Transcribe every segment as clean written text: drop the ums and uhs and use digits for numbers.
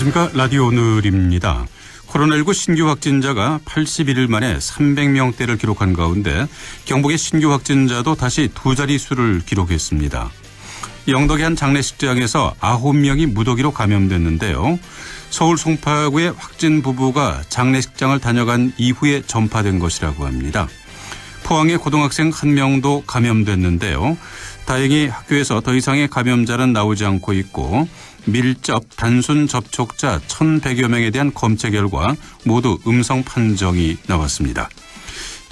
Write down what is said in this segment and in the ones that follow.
안녕하십니까. 라디오 오늘입니다. 코로나19 신규 확진자가 81일 만에 300명대를 기록한 가운데 경북의 신규 확진자도 다시 두 자릿수를 기록했습니다. 영덕의 한 장례식장에서 9명이 무더기로 감염됐는데요. 서울 송파구의 확진 부부가 장례식장을 다녀간 이후에 전파된 것이라고 합니다. 포항의 고등학생 1명도 감염됐는데요. 다행히 학교에서 더 이상의 감염자는 나오지 않고 있고 밀접 단순 접촉자 1,100여 명에 대한 검체 결과 모두 음성 판정이 나왔습니다.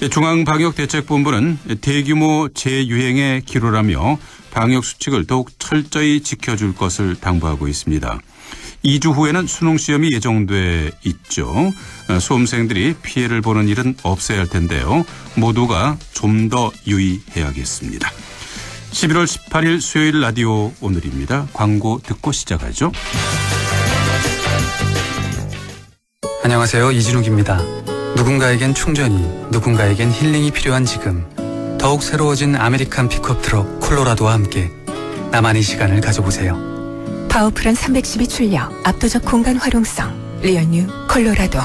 중앙방역대책본부는 대규모 재유행의 기로라며 방역수칙을 더욱 철저히 지켜줄 것을 당부하고 있습니다. 2주 후에는 수능시험이 예정돼 있죠. 수험생들이 피해를 보는 일은 없어야 할 텐데요. 모두가 좀 더 유의해야겠습니다. 11월 18일 수요일 라디오 오늘입니다. 광고 듣고 시작하죠. 안녕하세요. 이진욱입니다. 누군가에겐 충전이, 누군가에겐 힐링이 필요한 지금. 더욱 새로워진 아메리칸 픽업 트럭 콜로라도와 함께 나만의 시간을 가져보세요. 파워풀한 312 출력, 압도적 공간 활용성, 리얼뉴 콜로라도.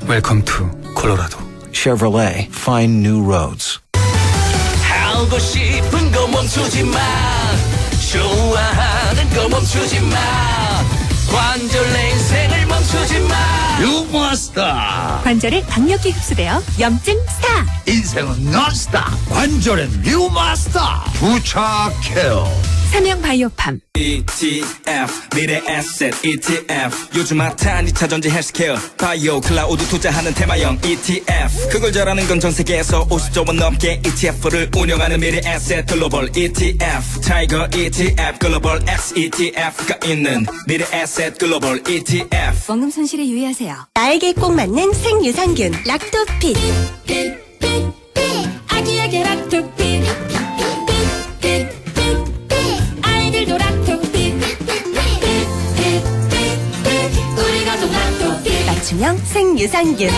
웰컴 투 콜로라도. Chevrolet, find new roads. 하고 싶은 거 멈추지 마. 좋아하는 거 멈추지 마. 관절 내 인생을 멈추지 마. 뉴마스터. 관절에 강력히 흡수되어 염증 스타. 인생은 논스톱. 관절엔 뉴마스터. 부착해요. 삼양 바이오팜. ETF 미래 에셋 ETF 요즘 핫한 2차 전지 헬스케어 바이오 클라우드 투자하는 테마형 ETF 그걸 잘하는 건 전 세계에서 50조 원 넘게 ETF를 운영하는 미래 에셋 글로벌 ETF 타이거 ETF 글로벌 X ETF가 있는 미래 에셋 글로벌 ETF 원금 손실에 유의하세요. 나에게 꼭 맞는 생유산균 락토핏. 아기에게 락토핏. 아이들도 락토핏. 우리 가족 락토핏. 맞춤형 생유산균.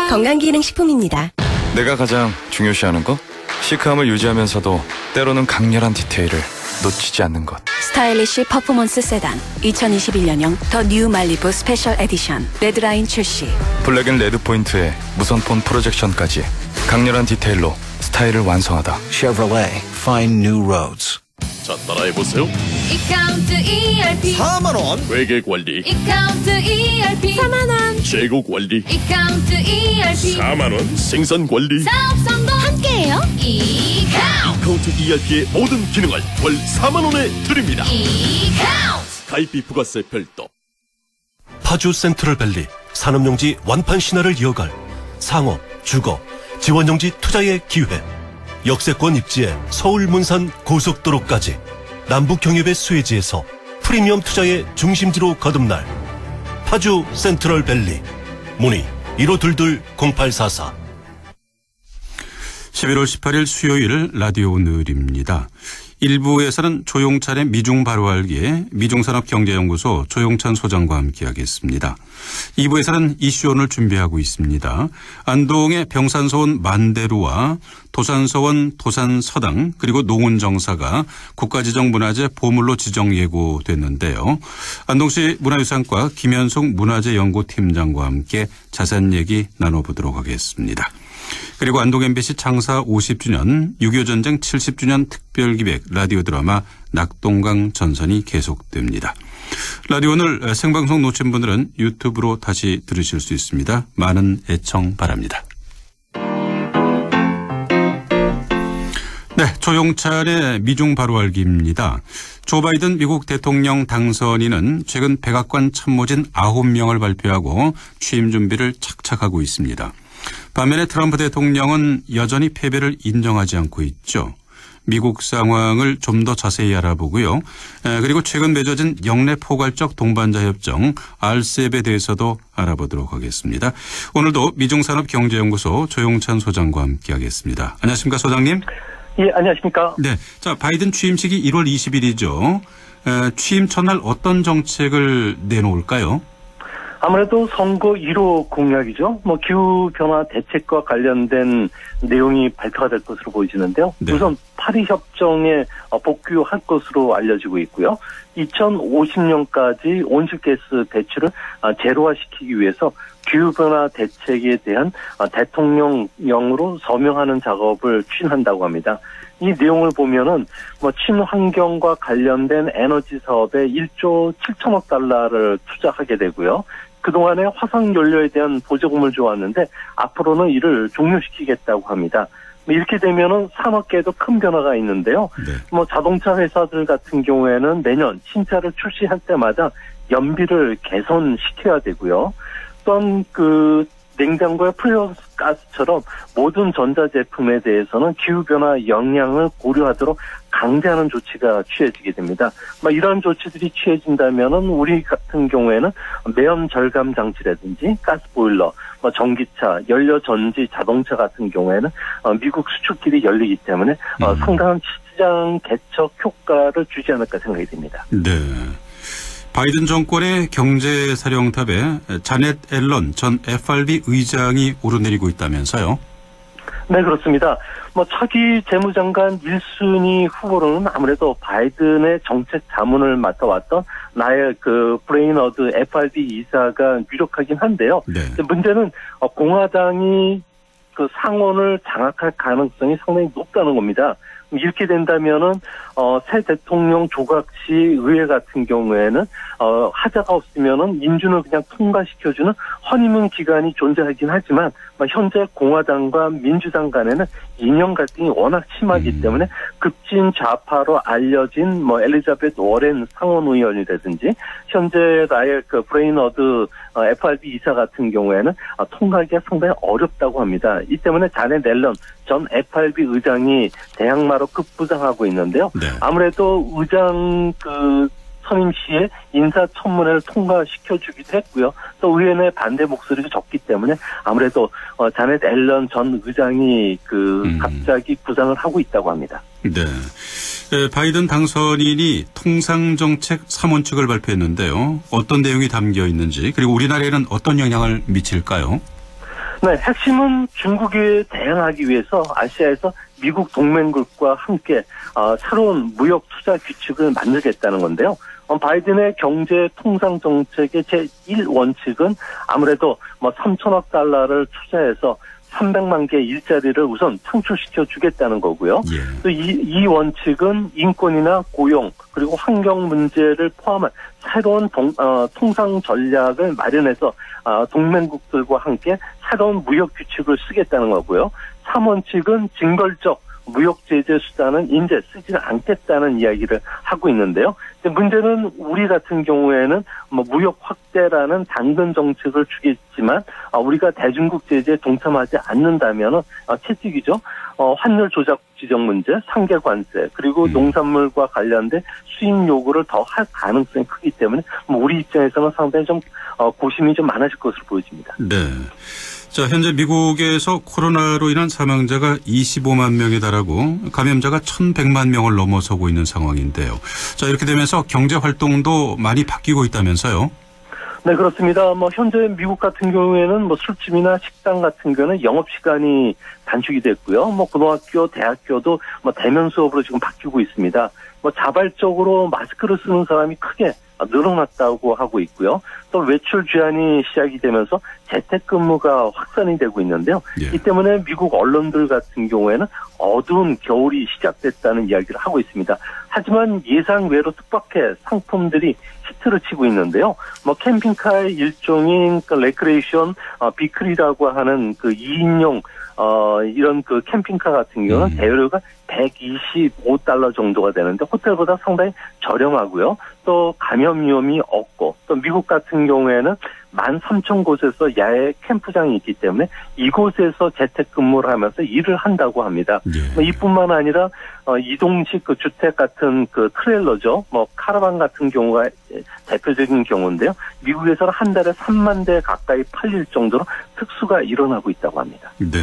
건강기능식품입니다. 내가 가장 중요시하는 거? 시크함을 유지하면서도 때로는 강렬한 디테일을 놓치지 않는 것. 스타일리시 퍼포먼스 세단 2021년형 더 뉴 말리부 스페셜 에디션 레드라인 출시. 블랙앤레드 포인트에 무선폰 프로젝션까지 강렬한 디테일로 스타일을 완성하다. Chevrolet, find new roads. 자, 따라해보세요. 이카운트 ERP 4만원 회계관리, 이카운트 ERP 4만원 재고 관리, 이카운트 ERP 4만원 생산관리. 사업성도 함께해요. 이카운트 ERP의 모든 기능을 월 4만원에 드립니다. 이카운트 가입비 부가세 별도. 파주 센트럴밸리 산업용지 완판 신화를 이어갈 상업, 주거, 지원용지 투자의 기회. 역세권 입지에 서울 문산 고속도로까지 남북 경협의 수혜지에서 프리미엄 투자의 중심지로 거듭날 파주 센트럴밸리. 문의 1522-0844. 11월 18일 수요일 라디오 오늘입니다. 1부에서는 조용찬의 미중 바로알기에 미중산업경제연구소 조용찬 소장과 함께하겠습니다. 2부에서는 이슈온을 준비하고 있습니다. 안동의 병산서원 만대루와 도산서원 도산서당 그리고 농운정사가 국가지정문화재 보물로 지정 예고됐는데요. 안동시 문화유산과 김현숙 문화재연구팀장과 함께 자세한 얘기 나눠보도록 하겠습니다. 그리고 안동 MBC 창사 50주년, 6.25 전쟁 70주년 특별기획 라디오 드라마 낙동강 전선이 계속됩니다. 라디오 오늘 생방송 놓친 분들은 유튜브로 다시 들으실 수 있습니다. 많은 애청 바랍니다. 네, 조용찬의 미중 바로알기입니다. 조 바이든 미국 대통령 당선인은 최근 백악관 참모진 9명을 발표하고 취임 준비를 착착하고 있습니다. 반면에 트럼프 대통령은 여전히 패배를 인정하지 않고 있죠. 미국 상황을 좀 더 자세히 알아보고요. 그리고 최근 맺어진 영내 포괄적 동반자 협정 RCEP에 대해서도 알아보도록 하겠습니다. 오늘도 미중산업경제연구소 조용찬 소장과 함께하겠습니다. 안녕하십니까, 소장님? 예, 안녕하십니까? 네, 자, 바이든 취임식이 1월 20일이죠. 취임 첫날 어떤 정책을 내놓을까요? 아무래도 선거 1호 공약이죠. 기후변화 대책과 관련된 내용이 발표가 될 것으로 보이지는데요. 네. 우선 파리 협정에 복귀할 것으로 알려지고 있고요. 2050년까지 온실가스 배출을 제로화시키기 위해서 기후변화 대책에 대한 대통령령으로 서명하는 작업을 추진한다고 합니다. 이 내용을 보면은 친환경과 관련된 에너지 사업에 1조 7천억 달러를 투자하게 되고요. 그동안에 화석연료에 대한 보조금을 줘왔는데 앞으로는 이를 종료시키겠다고 합니다. 이렇게 되면은 산업계에도 큰 변화가 있는데요. 네. 자동차 회사들 같은 경우에는 매년 신차를 출시할 때마다 연비를 개선시켜야 되고요. 또한 냉장고의 플러스가스처럼 모든 전자제품에 대해서는 기후변화 영향을 고려하도록 강제하는 조치가 취해지게 됩니다. 이러한 조치들이 취해진다면은 우리 같은 경우에는 매연 절감 장치라든지 가스보일러, 전기차, 연료 전지 자동차 같은 경우에는 미국 수출길이 열리기 때문에 상당한 시장 개척 효과를 주지 않을까 생각이 됩니다. 네. 바이든 정권의 경제사령탑에 자넷 앨런 전 FRB 의장이 오르내리고 있다면서요? 네, 그렇습니다. 차기 재무장관 1순위 후보로는 아무래도 바이든의 정책 자문을 맡아왔던 나의 브레이너드 FRB 이사가 유력하긴 한데요. 네. 문제는 공화당이 상원을 장악할 가능성이 상당히 높다는 겁니다. 이렇게 된다면은 새 대통령 조각시 의회 같은 경우에는 하자가 없으면은 인준을 그냥 통과시켜주는 허니문 기간이 존재하긴 하지만 현재 공화당과 민주당 간에는 이념 갈등이 워낙 심하기 때문에 급진 좌파로 알려진 엘리자베트 워렌 상원 의원이라든지 현재 나의 브레이너드 FRB 이사 같은 경우에는 통과하기가 상당히 어렵다고 합니다. 이 때문에 자넷 앨런 전 FRB 의장이 대항마로 급부상하고 있는데요. 네. 아무래도 의장 선임 시에 인사청문회를 통과시켜주기도 했고요. 또 의회 내 반대 목소리도 적기 때문에 아무래도 자넷 앨런 전 의장이 갑자기 부상을 하고 있다고 합니다. 네. 바이든 당선인이 통상정책 3원칙을 발표했는데요. 어떤 내용이 담겨 있는지 그리고 우리나라에는 어떤 영향을 미칠까요? 네, 핵심은 중국에 대응하기 위해서 아시아에서 미국 동맹국과 함께 새로운 무역 투자 규칙을 만들겠다는 건데요. 바이든의 경제 통상 정책의 제1원칙은 아무래도 3천억 달러를 투자해서 300만 개 일자리를 우선 창출시켜 주겠다는 거고요. 예. 또 이 원칙은 인권이나 고용 그리고 환경 문제를 포함한 새로운 통상 전략을 마련해서 동맹국들과 함께 새로운 무역 규칙을 쓰겠다는 거고요. 3원칙은 징벌적 무역 제재 수단은 이제 쓰지 않겠다는 이야기를 하고 있는데요. 문제는 우리 같은 경우에는 무역 확대라는 당근 정책을 주겠지만 우리가 대중국 제재에 동참하지 않는다면은 채찍이죠. 환율 조작 지정 문제, 상계 관세 그리고 농산물과 관련된 수입 요구를 더 할 가능성이 크기 때문에 우리 입장에서는 상당히 좀 고심이 좀 많아질 것으로 보여집니다. 네. 자, 현재 미국에서 코로나로 인한 사망자가 25만 명에 달하고 감염자가 1,100만 명을 넘어서고 있는 상황인데요. 자, 이렇게 되면서 경제 활동도 많이 바뀌고 있다면서요? 네, 그렇습니다. 현재 미국 같은 경우에는 술집이나 식당 같은 경우는 영업시간이 단축이 됐고요. 고등학교, 대학교도 대면 수업으로 지금 바뀌고 있습니다. 자발적으로 마스크를 쓰는 사람이 크게 늘어났다고 하고 있고요. 또 외출 제한이 시작이 되면서 재택근무가 확산이 되고 있는데요. 예. 이 때문에 미국 언론들 같은 경우에는 어두운 겨울이 시작됐다는 이야기를 하고 있습니다. 하지만 예상 외로 뜻밖의 상품들이 히트를 치고 있는데요. 캠핑카의 일종인 레크레이션 비클이라고 하는 2인용 이런 캠핑카 같은 경우는 대여료가 $125 정도가 되는데 호텔보다 상당히 저렴하고요. 또 감염 위험이 없고 또 미국 같은 경우에는 13,000곳에서 야외 캠프장이 있기 때문에 이곳에서 재택근무를 하면서 일을 한다고 합니다. 예. 이뿐만 아니라 이동식 주택 같은 트레일러죠. 카라반 같은 경우가 대표적인 경우인데요. 미국에서는 한 달에 3만 대 가까이 팔릴 정도로 특수가 일어나고 있다고 합니다. 네.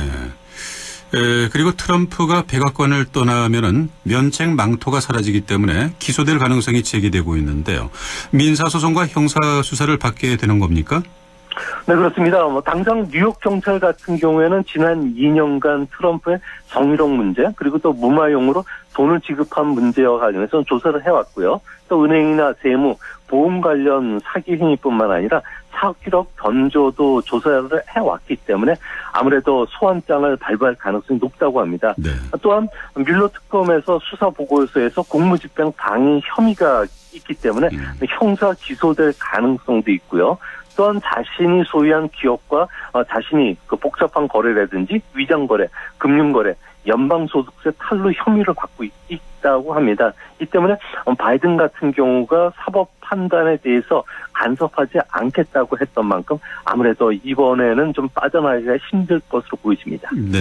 그리고 트럼프가 백악관을 떠나면은 면책 망토가 사라지기 때문에 기소될 가능성이 제기되고 있는데요. 민사소송과 형사수사를 받게 되는 겁니까? 네, 그렇습니다. 당장 뉴욕 경찰 같은 경우에는 지난 2년간 트럼프의 정의력 문제, 그리고 또 무마용으로 돈을 지급한 문제와 관련해서 조사를 해왔고요. 또 은행이나 세무, 보험 관련 사기 행위뿐만 아니라 사기력 변조도 조사를 해왔기 때문에 아무래도 소환장을 발부할 가능성이 높다고 합니다. 네. 또한 뮬러 특검에서 수사 보고서에서 공무집행 방해 혐의가 있기 때문에 형사 기소될 가능성도 있고요. 또한 자신이 소유한 기업과 자신이 그 복잡한 거래라든지 위장 거래, 금융 거래, 연방소득세 탈루 혐의를 받고 있다고 합니다. 이 때문에 바이든 같은 경우가 사법 판단에 대해서 간섭하지 않겠다고 했던 만큼 아무래도 이번에는 좀 빠져나가기가 힘들 것으로 보여집니다. 네.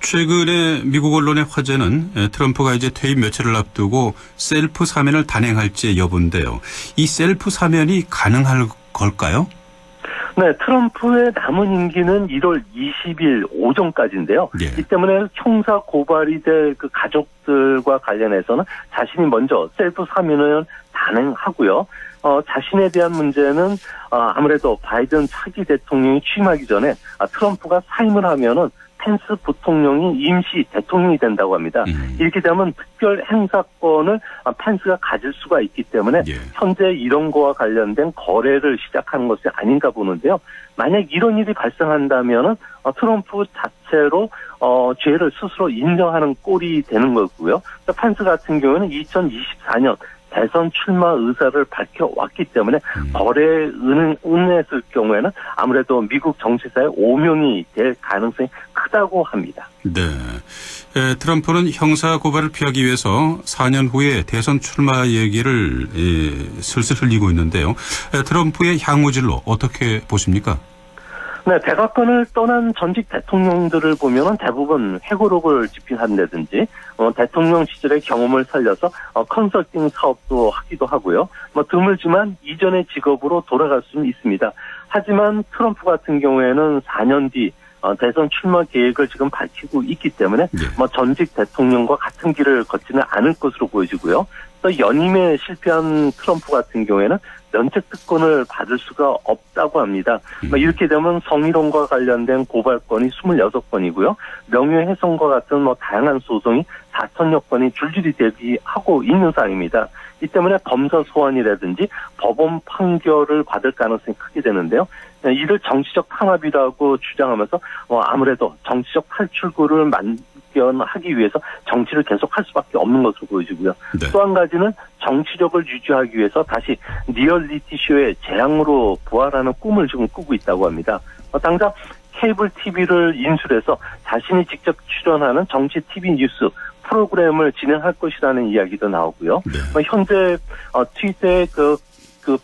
최근에 미국 언론의 화제는 트럼프가 이제 퇴임 며칠을 앞두고 셀프 사면을 단행할지의 여부인데요. 이 셀프 사면이 가능할 걸까요? 네, 트럼프의 남은 임기는 1월 20일 오전까지인데요. 예. 이 때문에 형사 고발이 될 그 가족들과 관련해서는 자신이 먼저 셀프 사면을 단행하고요. 자신에 대한 문제는 아무래도 바이든 차기 대통령이 취임하기 전에 트럼프가 사임을 하면은 펜스 부통령이 임시 대통령이 된다고 합니다. 이렇게 되면 특별 행사권을 펜스가 가질 수가 있기 때문에 현재 이런 거와 관련된 거래를 시작하는 것이 아닌가 보는데요. 만약 이런 일이 발생한다면은 트럼프 자체로 죄를 스스로 인정하는 꼴이 되는 거고요. 펜스 같은 경우는 2024년 대선 출마 의사를 밝혀왔기 때문에 거래에 응했을 경우에는 아무래도 미국 정치사의 오명이 될 가능성이 크다고 합니다. 네. 트럼프는 형사 고발을 피하기 위해서 4년 후에 대선 출마 얘기를 슬슬 흘리고 있는데요. 트럼프의 향후진로 어떻게 보십니까? 네, 백악관을 떠난 전직 대통령들을 보면은 대부분 회고록을 집필한다든지, 대통령 시절의 경험을 살려서 컨설팅 사업도 하기도 하고요. 드물지만 이전의 직업으로 돌아갈 수는 있습니다. 하지만 트럼프 같은 경우에는 4년 뒤 대선 출마 계획을 지금 밝히고 있기 때문에 전직 대통령과 같은 길을 걷지는 않을 것으로 보여지고요. 또 연임에 실패한 트럼프 같은 경우에는 면책 특권을 받을 수가 없다고 합니다. 이렇게 되면 성희롱과 관련된 고발건이 26건이고요. 명예훼손과 같은 다양한 소송이 4천여 건이 줄줄이 대기하고 있는 상황입니다. 이 때문에 검사 소환이라든지 법원 판결을 받을 가능성이 크게 되는데요. 이를 정치적 탄압이라고 주장하면서 아무래도 정치적 탈출구를 마련하기 위해서 정치를 계속할 수밖에 없는 것으로 보여지고요. 네. 또 한 가지는 정치력을 유지하기 위해서 다시 리얼리티 쇼의 재앙으로 부활하는 꿈을 지금 꾸고 있다고 합니다. 당장 케이블 TV를 인수해서 자신이 직접 출연하는 정치 TV 뉴스 프로그램을 진행할 것이라는 이야기도 나오고요. 네. 현재 트위터의 그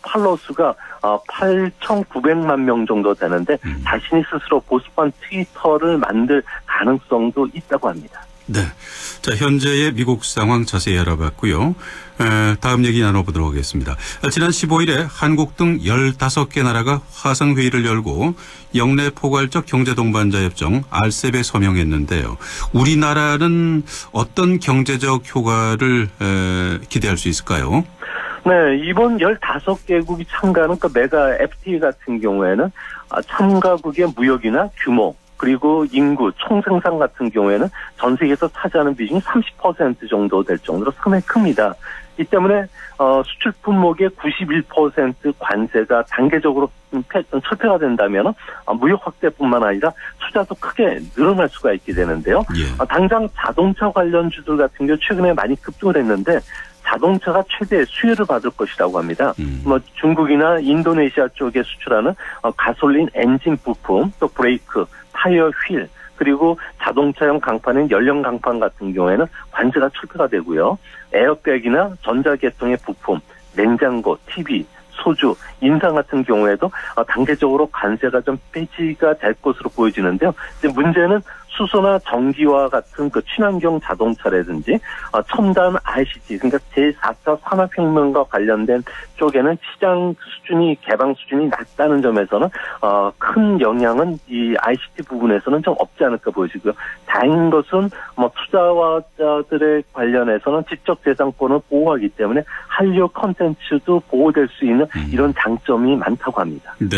팔로워 수가 8,900만 명 정도 되는데 자신이 스스로 보수판 트위터를 만들 가능성도 있다고 합니다. 네. 자, 현재의 미국 상황 자세히 알아봤고요. 다음 얘기 나눠보도록 하겠습니다. 지난 15일에 한국 등 15개 나라가 화상회의를 열고 영내 포괄적 경제동반자협정 RCEP에 서명했는데요. 우리나라는 어떤 경제적 효과를 기대할 수 있을까요? 네, 이번 15개국이 참가하는 그 메가 FTA 같은 경우에는 참가국의 무역이나 규모, 그리고 인구, 총생산 같은 경우에는 전 세계에서 차지하는 비중이 30% 정도 될 정도로 상당히 큽니다. 이 때문에 수출 품목의 91% 관세가 단계적으로 철폐가 된다면 무역 확대뿐만 아니라 투자도 크게 늘어날 수가 있게 되는데요. 당장 자동차 관련주들 같은 경우 최근에 많이 급등을 했는데 자동차가 최대 수혜를 받을 것이라고 합니다. 중국이나 인도네시아 쪽에 수출하는 가솔린 엔진 부품, 또 브레이크, 타이어 휠, 그리고 자동차용 강판인 연령 강판 같은 경우에는 관세가 철폐가 되고요. 에어백이나 전자계통의 부품, 냉장고, TV, 소주, 인상 같은 경우에도 단계적으로 관세가 좀 폐지가 될 것으로 보여지는데요. 이제 문제는 수소나 전기와 같은 그 친환경 자동차라든지 첨단 ICT, 그러니까 제4차 산업혁명과 관련된 쪽에는 시장 수준이 개방 수준이 낮다는 점에서는 큰 영향은 이 ICT 부분에서는 좀 없지 않을까 보여지고요. 다행인 것은 뭐 투자자들의 관련해서는 지적재산권을 보호하기 때문에 한류 콘텐츠도 보호될 수 있는 이런 장점이 많다고 합니다. 네,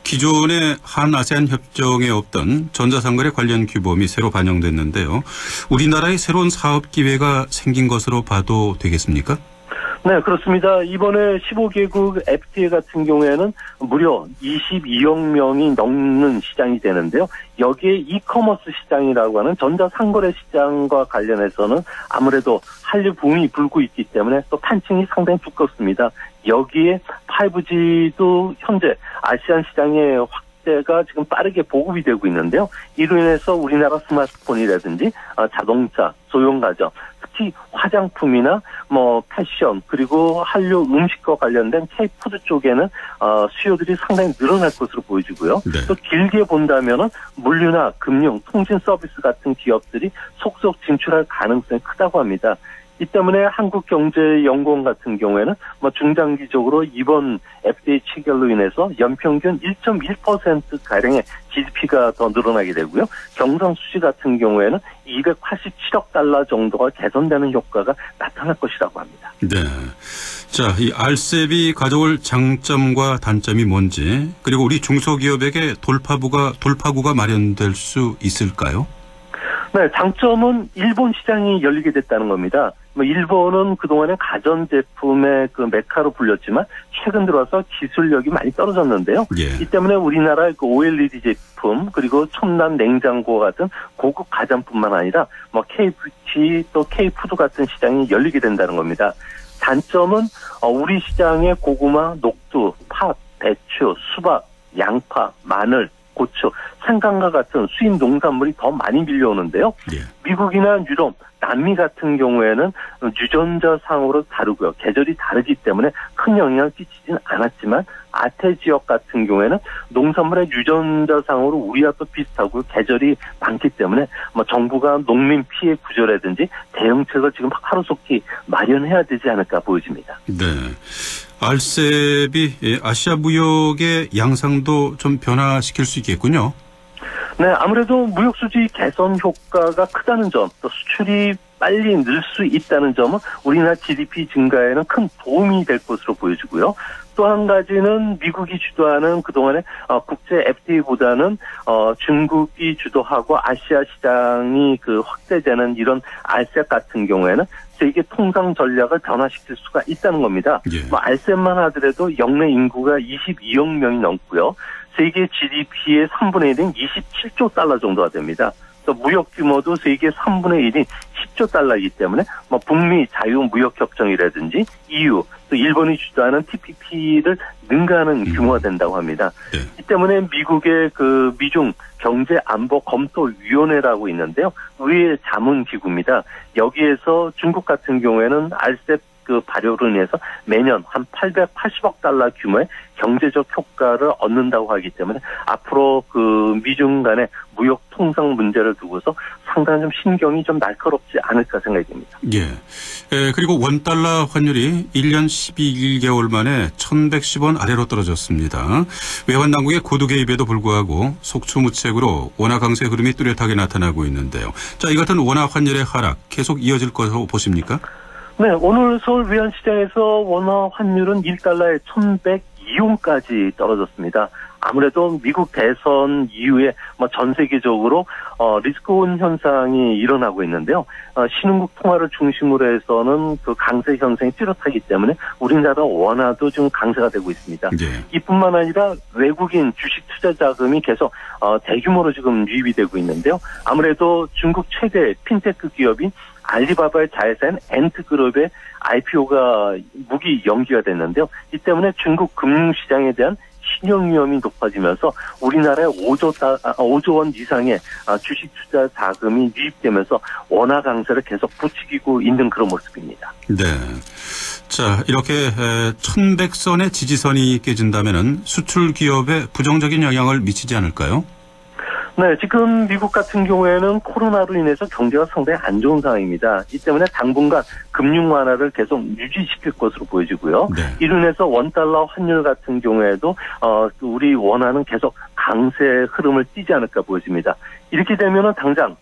기존의 한아세안 협정에 없던 전자상거래 관련 규범이 새로 반영됐는데요. 우리나라의 새로운 사업 기회가 생긴 것으로 봐도 되겠습니까? 네, 그렇습니다. 이번에 15개국 FTA 같은 경우에는 무려 22억 명이 넘는 시장이 되는데요. 여기에 이커머스 시장이라고 하는 전자상거래 시장과 관련해서는 아무래도 한류 붐이 불고 있기 때문에 또 판층이 상당히 두껍습니다. 여기에 5G도 현재 아시안 시장의 확대가 지금 빠르게 보급이 되고 있는데요. 이로 인해서 우리나라 스마트폰이라든지 자동차, 소형가전, 특히 화장품이나 뭐 패션 그리고 한류 음식과 관련된 K푸드 쪽에는 수요들이 상당히 늘어날 것으로 보여지고요. 네. 또 길게 본다면은 물류나 금융, 통신 서비스 같은 기업들이 속속 진출할 가능성이 크다고 합니다. 이 때문에 한국경제연구원 같은 경우에는 뭐 중장기적으로 이번 FTA 체결로 인해서 연평균 1.1% 가량의 GDP가 더 늘어나게 되고요. 경상수지 같은 경우에는 287억 달러 정도가 개선되는 효과가 나타날 것이라고 합니다. 네. 자, 이 RCEP이 가져올 장점과 단점이 뭔지, 그리고 우리 중소기업에게 돌파구가 마련될 수 있을까요? 네, 장점은 일본 시장이 열리게 됐다는 겁니다. 일본은 그동안에 가전제품의 그 메카로 불렸지만 최근 들어서 기술력이 많이 떨어졌는데요. 예. 이 때문에 우리나라의 그 OLED 제품 그리고 첨단 냉장고 같은 고급 가전뿐만 아니라 뭐 K뷰티 또 K푸드 같은 시장이 열리게 된다는 겁니다. 단점은 우리 시장의 고구마, 녹두, 팥, 배추, 수박, 양파, 마늘, 고추, 생강과 같은 수입 농산물이 더 많이 밀려오는데요. 예. 미국이나 유럽, 남미 같은 경우에는 유전자상으로 다르고요. 계절이 다르기 때문에 큰 영향을 끼치진 않았지만 아태 지역 같은 경우에는 농산물의 유전자상으로 우리와 또 비슷하고 계절이 많기 때문에 뭐 정부가 농민 피해 구조라든지 대응책을 지금 하루속히 마련해야 되지 않을까 보여집니다. 네. RCEP이 아시아 무역의 양상도 좀 변화시킬 수 있겠군요. 네, 아무래도 무역수지 개선 효과가 크다는 점, 또 수출이 빨리 늘 수 있다는 점은 우리나라 GDP 증가에는 큰 도움이 될 것으로 보여지고요. 또 한 가지는 미국이 주도하는 그동안의 국제 FTA보다는 중국이 주도하고 아시아 시장이 그 확대되는 이런 RCEP 같은 경우에는 세계 통상 전략을 변화시킬 수가 있다는 겁니다. 예. 뭐 RCEP만 하더라도 영내 인구가 22억 명이 넘고요. 세계 GDP의 3분의 1은 27조 달러 정도가 됩니다. 또 무역 규모도 세계 3분의 1이 10조 달러이기 때문에 뭐 북미 자유무역협정이라든지 EU 또 일본이 주도하는 TPP를 능가하는 규모가 된다고 합니다. 네. 이 때문에 미국의 그 미중 경제안보검토위원회라고 있는데요. 의회 자문기구입니다. 여기에서 중국 같은 경우에는 RCEP 그 발효로 인해서 매년 한 880억 달러 규모의 경제적 효과를 얻는다고 하기 때문에 앞으로 그 미중 간의 무역 통상 문제를 두고서 상당히 좀 신경이 좀 날카롭지 않을까 생각이 듭니다. 예. 그리고 원달러 환율이 1년 12개월 만에 1110원 아래로 떨어졌습니다. 외환 당국의 고도 개입에도 불구하고 속수무책으로 원화 강세 흐름이 뚜렷하게 나타나고 있는데요. 자, 이 같은 원화 환율의 하락 계속 이어질 것으로 보십니까? 네, 오늘 서울 외환시장에서 원화 환율은 1달러에 1102원까지 떨어졌습니다. 아무래도 미국 대선 이후에 뭐 전 세계적으로 리스크온 현상이 일어나고 있는데요. 신흥국 통화를 중심으로 해서는 그 강세 현상이 뚜렷하기 때문에 우리나라 원화도 좀 강세가 되고 있습니다. 네. 이뿐만 아니라 외국인 주식 투자 자금이 계속 대규모로 지금 유입이 되고 있는데요. 아무래도 중국 최대 핀테크 기업인 알리바바의 자회사인 엔트그룹의 IPO가 무기 연기가 됐는데요. 이 때문에 중국 금융시장에 대한 신용 위험이 높아지면서 우리나라에 5조 원 이상의 주식 투자 자금이 유입되면서 원화 강세를 계속 부추기고 있는 그런 모습입니다. 네. 자, 이렇게 1100선의 지지선이 깨진다면은 수출 기업에 부정적인 영향을 미치지 않을까요? 네, 지금 미국 같은 경우에는 코로나로 인해서 경제가 상당히 안 좋은 상황입니다. 이 때문에 당분간 금융 완화를 계속 유지시킬 것으로 보여지고요. 네. 이로 인해서 원달러 환율 같은 경우에도 우리 원화는 계속 강세 흐름을 띠지 않을까 보여집니다. 이렇게 되면은 당장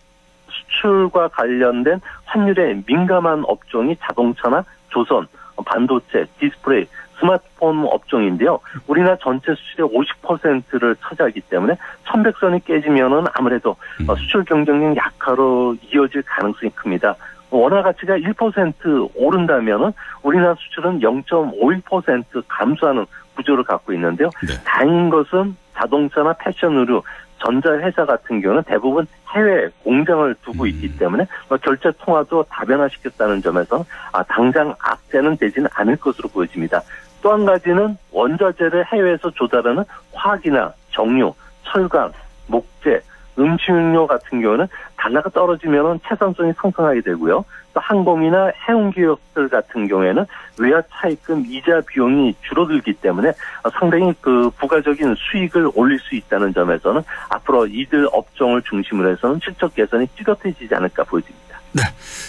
수출과 관련된 환율에 민감한 업종이 자동차나 조선, 반도체, 디스플레이, 스마트폰 업종인데요. 우리나라 전체 수출의 50%를 차지하기 때문에 천백선이 깨지면은 아무래도 수출 경쟁력 약화로 이어질 가능성이 큽니다. 원화 가치가 1% 오른다면은 우리나라 수출은 0.51% 감소하는 구조를 갖고 있는데요. 네. 다행인 것은 자동차나 패션, 의류, 전자회사 같은 경우는 대부분 해외 공장을 두고 있기 때문에 결제 통화도 다변화시켰다는 점에서 당장 악재는 되지는 않을 것으로 보여집니다. 또 한 가지는 원자재를 해외에서 조달하는 화학이나 정유, 철강, 목재, 음식료 같은 경우는 달러가 떨어지면 채산성이 상승하게 되고요. 또 항공이나 해운기업들 같은 경우에는 외화 차입금 이자 비용이 줄어들기 때문에 상당히 그 부가적인 수익을 올릴 수 있다는 점에서는 앞으로 이들 업종을 중심으로 해서는 실적 개선이 뚜렷해지지 않을까 보여집니다. 네,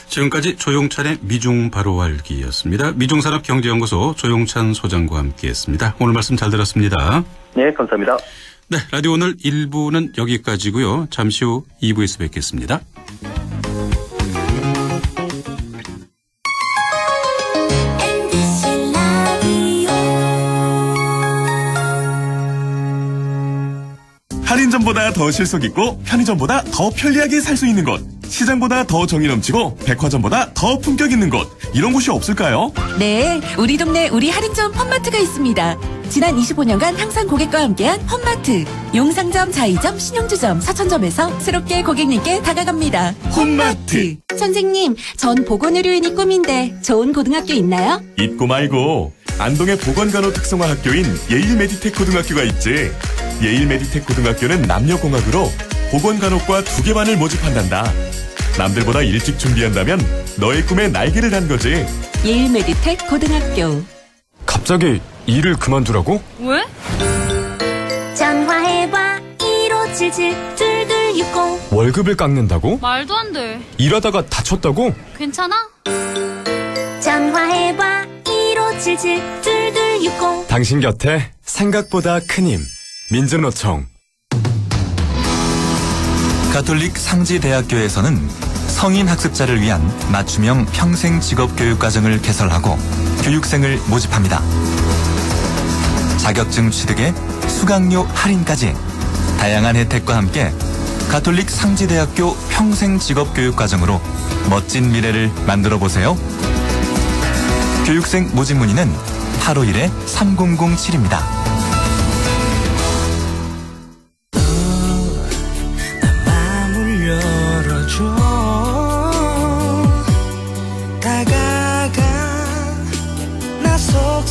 지금까지 조용찬의 미중 바로 알기였습니다. 미중산업경제연구소 조용찬 소장과 함께했습니다. 오늘 말씀 잘 들었습니다. 네, 감사합니다. 네, 라디오 오늘 1부는 여기까지고요. 잠시 후 2부에서 뵙겠습니다. 할인점보다 더 실속 있고 편의점보다 더 편리하게 살 수 있는 곳, 시장보다 더 정이 넘치고 백화점보다 더 품격 있는 곳, 이런 곳이 없을까요? 네, 우리 동네 우리 할인점 펀마트가 있습니다. 지난 25년간 항상 고객과 함께한 펀마트. 용상점, 자이점, 신용주점, 사천점에서 새롭게 고객님께 다가갑니다. 펀마트. 선생님, 전 보건의료인이 꿈인데 좋은 고등학교 있나요? 있고 말고 안동의 보건간호 특성화 학교인 예일메디텍 고등학교가 있지. 예일메디텍 고등학교는 남녀공학으로 보건간호과 2개 반을 모집한단다. 남들보다 일찍 준비한다면 너의 꿈에 날개를 단 거지. 예일메디텍 고등학교. 갑자기 일을 그만두라고? 왜? 전화해봐 1577-2260. 월급을 깎는다고? 말도 안 돼. 일하다가 다쳤다고? 괜찮아? 전화해봐 1577-2260. 당신 곁에 생각보다 큰 힘. 민주노총. 가톨릭 상지대학교에서는 성인 학습자를 위한 맞춤형 평생 직업교육과정을 개설하고 교육생을 모집합니다. 자격증 취득에 수강료 할인까지 다양한 혜택과 함께 가톨릭 상지대학교 평생 직업교육과정으로 멋진 미래를 만들어보세요. 교육생 모집 문의는 851-3007입니다.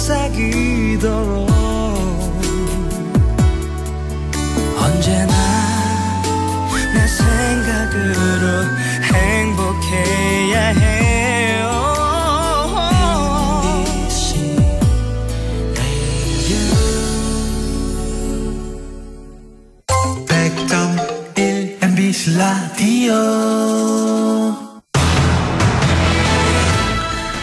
속삭이도록 언제나 내 생각으로 행복해야 해요. MBC Radio 100.1 MBC 라디오.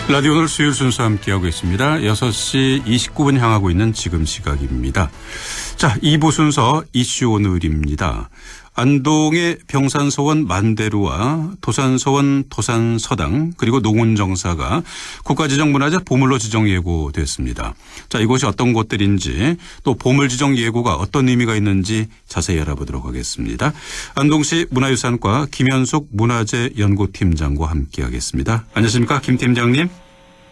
라디오 오늘 수요일 순서 함께하고 있습니다. 6시 29분 향하고 있는 지금 시각입니다. 자, 2부 순서 이슈 오늘입니다. 안동의 병산서원 만대루와 도산서원 도산서당 그리고 농운정사가 국가지정문화재 보물로 지정 예고됐습니다. 자, 이곳이 어떤 곳들인지 또 보물 지정 예고가 어떤 의미가 있는지 자세히 알아보도록 하겠습니다. 안동시 문화유산과 김현숙 문화재연구팀장과 함께하겠습니다. 안녕하십니까, 김 팀장님?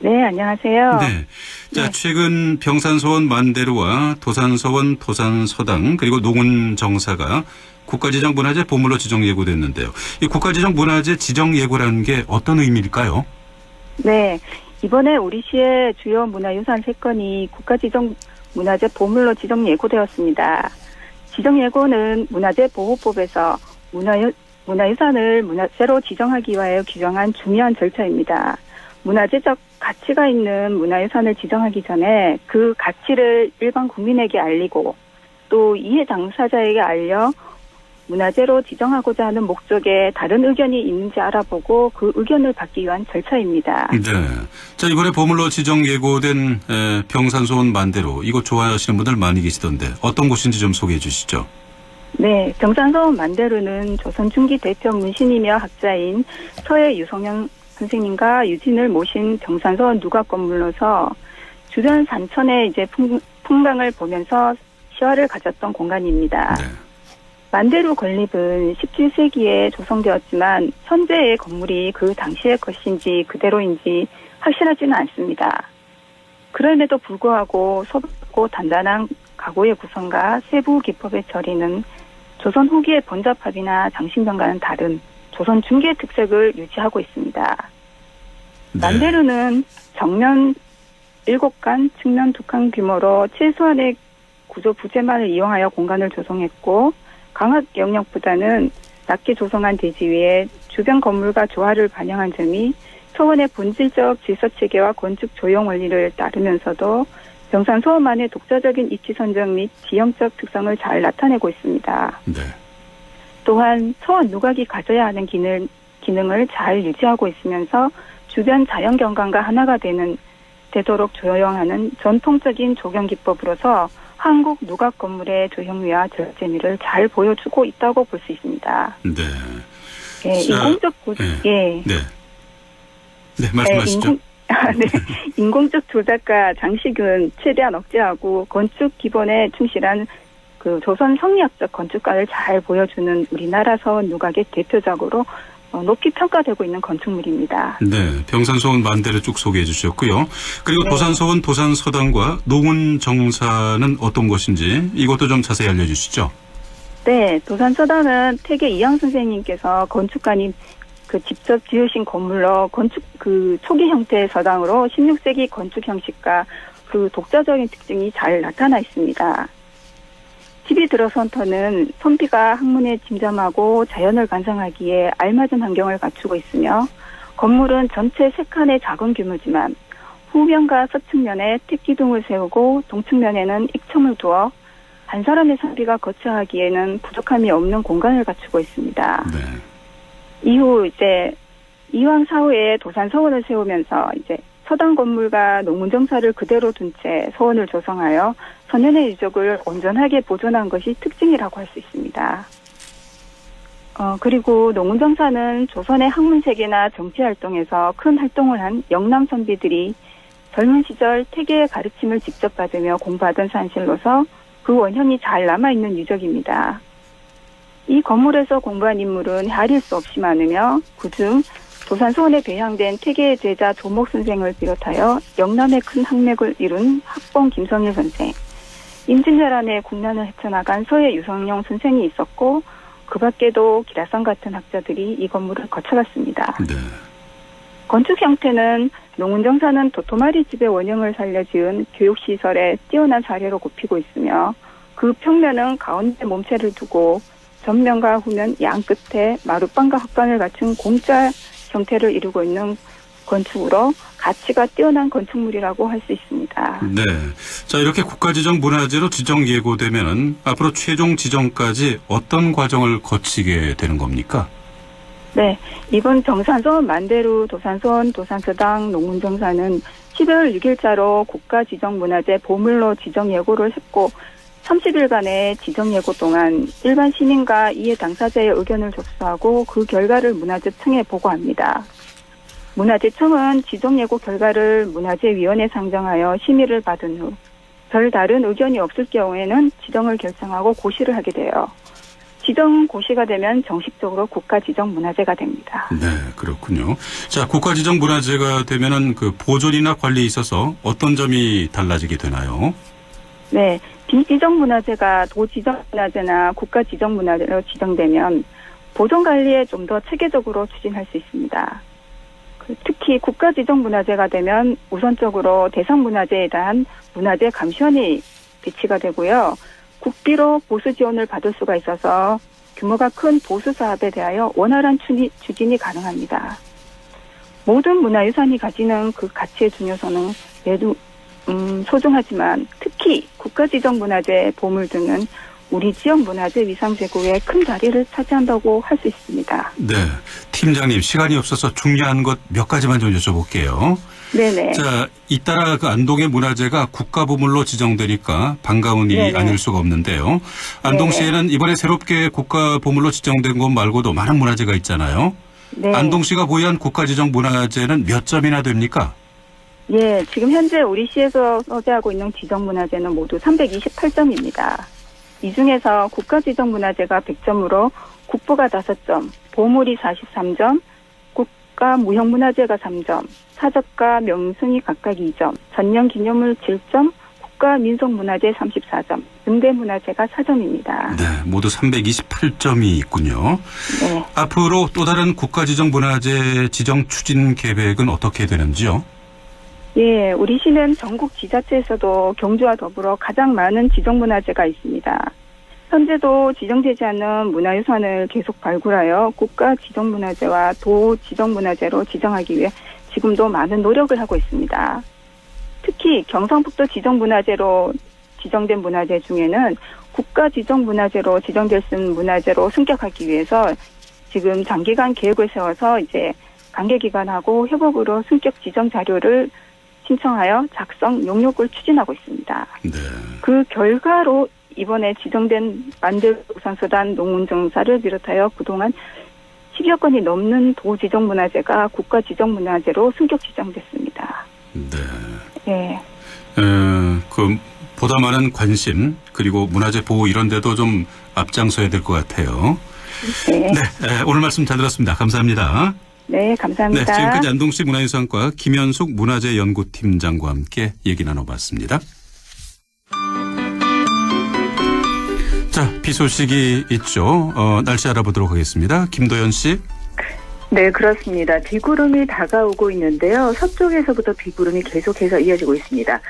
네, 안녕하세요. 네. 자, 최근 병산서원 만대루와 도산서원 도산서당 그리고 농운정사가 국가지정문화재 보물로 지정 예고됐는데요. 이 국가지정문화재 지정 예고라는 게 어떤 의미일까요? 네, 이번에 우리 시의 주요 문화유산 3건이 국가지정문화재 보물로 지정 예고되었습니다. 지정 예고는 문화재보호법에서 문화유산을 문화재로 지정하기 위하여 규정한 중요한 절차입니다. 문화재적 가치가 있는 문화유산을 지정하기 전에 그 가치를 일반 국민에게 알리고 또 이해 당사자에게 알려 문화재로 지정하고자 하는 목적에 다른 의견이 있는지 알아보고 그 의견을 받기 위한 절차입니다. 네. 자, 이번에 보물로 지정 예고된 병산소원 만대로 이곳 좋아하시는 분들 많이 계시던데 어떤 곳인지 좀 소개해 주시죠. 네, 병산소원 만대로는 조선 중기 대표 문신이며 학자인 서해 유성영 선생님과 유진을 모신 병산소원 누각 건물로서 주변 산천의 이제 풍광을 보면서 시화를 가졌던 공간입니다. 네. 만대루 건립은 17세기에 조성되었지만 현재의 건물이 그 당시의 것인지 그대로인지 확실하지는 않습니다. 그럼에도 불구하고 소박하고 단단한 가구의 구성과 세부 기법의 처리는 조선 후기의 번잡합이나 장신병과는 다른 조선 중기의 특색을 유지하고 있습니다. 네. 만대루는 정면 7간, 측면 2칸 규모로 최소한의 구조 부재만을 이용하여 공간을 조성했고 강학 영역보다는 낮게 조성한 대지 위에 주변 건물과 조화를 반영한 점이 소원의 본질적 질서체계와 건축 조형 원리를 따르면서도 병산 소원만의 독자적인 입지 선정 및 지형적 특성을 잘 나타내고 있습니다. 네. 또한 소원 누각이 가져야 하는 기능을 잘 유지하고 있으면서 주변 자연 경관과 하나가 되도록 조형하는 전통적인 조경 기법으로서 한국 누각 건물의 조형미와 절제미를 잘 보여주고 있다고 볼 수 있습니다. 네. 예, 인공적 네. 네, 말씀하시죠. 네, 인공적 조작과 장식은 최대한 억제하고 건축 기본에 충실한 그 조선 성리학적 건축관을 잘 보여주는 우리나라 서원 누각의 대표적으로 높이 평가되고 있는 건축물입니다. 네, 병산소원 만대를 쭉 소개해 주셨고요. 그리고 네. 도산소원 도산서당과 농운정사는 어떤 것인지 이것도 좀 자세히 알려주시죠. 네, 도산서당은 태계 이양 선생님께서 건축가님 직접 지으신 건물로 초기 형태의 서당으로 16세기 건축 형식과 그 독자적인 특징이 잘 나타나 있습니다. 집이 들어선 터는 선비가 학문에 침잠하고 자연을 관상하기에 알맞은 환경을 갖추고 있으며 건물은 전체 3칸의 작은 규모지만 후면과 서측면에 택기둥을 세우고 동측면에는 익청을 두어 한 사람의 선비가 거처하기에는 부족함이 없는 공간을 갖추고 있습니다. 네. 이후 이왕 사후에 도산서원을 세우면서 서당 건물과 농문정사를 그대로 둔 채 서원을 조성하여 선현의 유적을 온전하게 보존한 것이 특징이라고 할 수 있습니다. 그리고 농문정사는 조선의 학문세계나 정치활동에서 큰 활동을 한 영남 선비들이 젊은 시절 태계의 가르침을 직접 받으며 공부하던 산실로서 그 원형이 잘 남아있는 유적입니다. 이 건물에서 공부한 인물은 헤아릴 수 없이 많으며 그중 도산소원에 배향된 태계의 제자 조목 선생을 비롯하여 영남의 큰 학맥을 이룬 학봉 김성일 선생, 임진왜란의 국난을 헤쳐나간 서해 유성영 선생이 있었고 그 밖에도 기라성 같은 학자들이 이 건물을 거쳐갔습니다. 네. 건축 형태는 농운정사는 도토마리 집의 원형을 살려 지은 교육시설의 뛰어난 사례로 꼽히고 있으며 그 평면은 가운데 몸체를 두고 전면과 후면 양 끝에 마룻방과 헛간을 갖춘 공짜 형태를 이루고 있는 건축으로 가치가 뛰어난 건축물이라고 할 수 있습니다. 네. 자, 이렇게 국가지정 문화재로 지정 예고되면은 앞으로 최종 지정까지 어떤 과정을 거치게 되는 겁니까? 네. 이번 병산소원 만대루 도산소원 도산서당 농문정사는 12월 6일자로 국가지정문화재 보물로 지정 예고를 했고 30일간의 지정 예고 동안 일반 시민과 이해 당사자의 의견을 접수하고 그 결과를 문화재청에 보고합니다. 문화재청은 지정 예고 결과를 문화재위원회에 상정하여 심의를 받은 후 별다른 의견이 없을 경우에는 지정을 결정하고 고시를 하게 돼요. 지정 고시가 되면 정식적으로 국가지정문화재가 됩니다. 네, 그렇군요. 자, 국가지정문화재가 되면은 그 보존이나 관리에 있어서 어떤 점이 달라지게 되나요? 네, 비지정문화재가 도지정문화재나 국가지정문화재로 지정되면 보존관리에 좀 더 체계적으로 추진할 수 있습니다. 특히 국가지정문화재가 되면 우선적으로 대상문화재에 대한 문화재 감시원이 배치가 되고요. 국비로 보수 지원을 받을 수가 있어서 규모가 큰 보수 사업에 대하여 원활한 추진이 가능합니다. 모든 문화유산이 가지는 그 가치의 중요성은 매우 소중하지만 특히 국가지정문화재 보물 등은 우리 지역 문화재 위상 제고에 큰 자리를 차지한다고 할 수 있습니다. 네. 팀장님, 시간이 없어서 중요한 것 몇 가지만 좀 여쭤볼게요. 네네. 자, 잇따라 그 안동의 문화재가 국가보물로 지정되니까 반가운 일이 네네. 아닐 수가 없는데요. 안동시에는 이번에 새롭게 국가보물로 지정된 곳 말고도 많은 문화재가 있잖아요. 네. 안동시가 보유한 국가지정 문화재는 몇 점이나 됩니까? 예, 지금 현재 우리 시에서 소재하고 있는 지정문화재는 모두 328점입니다. 이 중에서 국가지정문화재가 100점으로 국부가 5점, 보물이 43점, 국가무형문화재가 3점, 사적과 명승이 각각 2점, 전년기념물 7점, 국가민속문화재 34점, 등대문화재가 4점입니다. 네, 모두 328점이 있군요. 네. 앞으로 또 다른 국가지정 문화재 지정 추진 계획은 어떻게 되는지요? 예, 우리 시는 전국 지자체에서도 경주와 더불어 가장 많은 지정문화재가 있습니다. 현재도 지정되지 않는 문화유산을 계속 발굴하여 국가 지정문화재와 도 지정문화재로 지정하기 위해 지금도 많은 노력을 하고 있습니다. 특히 경상북도 지정문화재로 지정된 문화재 중에는 국가 지정문화재로 지정될 수 있는 문화재로 승격하기 위해서 지금 장기간 계획을 세워서 이제 관계기관하고 협업으로 승격 지정 자료를 신청하여 작성 용역을 추진하고 있습니다. 네. 그 결과로 이번에 지정된 만들우산소단 농문정사를 비롯하여 그동안 10여 건이 넘는 도지정문화재가 국가지정문화재로 승격 지정됐습니다. 네. 네. 그 보다 많은 관심 그리고 문화재 보호 이런 데도 좀 앞장서야 될 것 같아요. 네. 오늘 말씀 잘 들었습니다. 감사합니다. 네, 감사합니다. 네, 지금까지 안동시 문화유산과 김현숙 문화재연구팀장과 함께 얘기 나눠봤습니다. 자, 비 소식이 있죠. 날씨 알아보도록 하겠습니다. 김도연 씨. 네, 그렇습니다. 비구름이 다가오고 있는데요. 서쪽에서부터 비구름이 계속해서 이어지고 있습니다.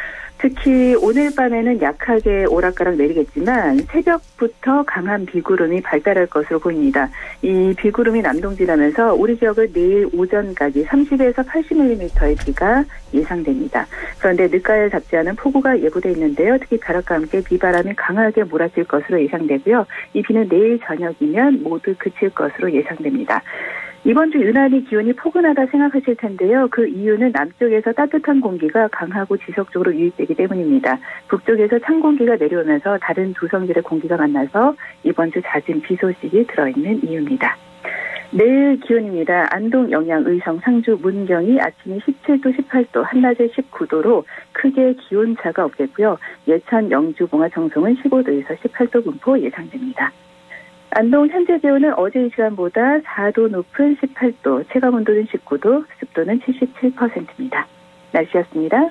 특히 오늘 밤에는 약하게 오락가락 내리겠지만 새벽부터 강한 비구름이 발달할 것으로 보입니다. 이 비구름이 남동진하면서 우리 지역을 내일 오전까지 30에서 80mm의 비가 예상됩니다. 그런데 늦가을 잡지 않은 폭우가 예보돼 있는데요. 특히 벼락과 함께 비바람이 강하게 몰아칠 것으로 예상되고요. 이 비는 내일 저녁이면 모두 그칠 것으로 예상됩니다. 이번 주 유난히 기온이 포근하다 생각하실 텐데요. 그 이유는 남쪽에서 따뜻한 공기가 강하고 지속적으로 유입되기 때문입니다. 북쪽에서 찬 공기가 내려오면서 다른 두 성질의 공기가 만나서 이번 주 잦은 비 소식이 들어있는 이유입니다. 내일 기온입니다. 안동, 영양, 의성, 상주, 문경이 아침에 17도, 18도, 한낮에 19도로 크게 기온차가 없겠고요. 예천, 영주, 봉화, 정송은 15도에서 18도 분포 예상됩니다. 안동 현재 기온은 어제 이 시간보다 4도 높은 18도, 체감온도는 19도, 습도는 77%입니다. 날씨였습니다.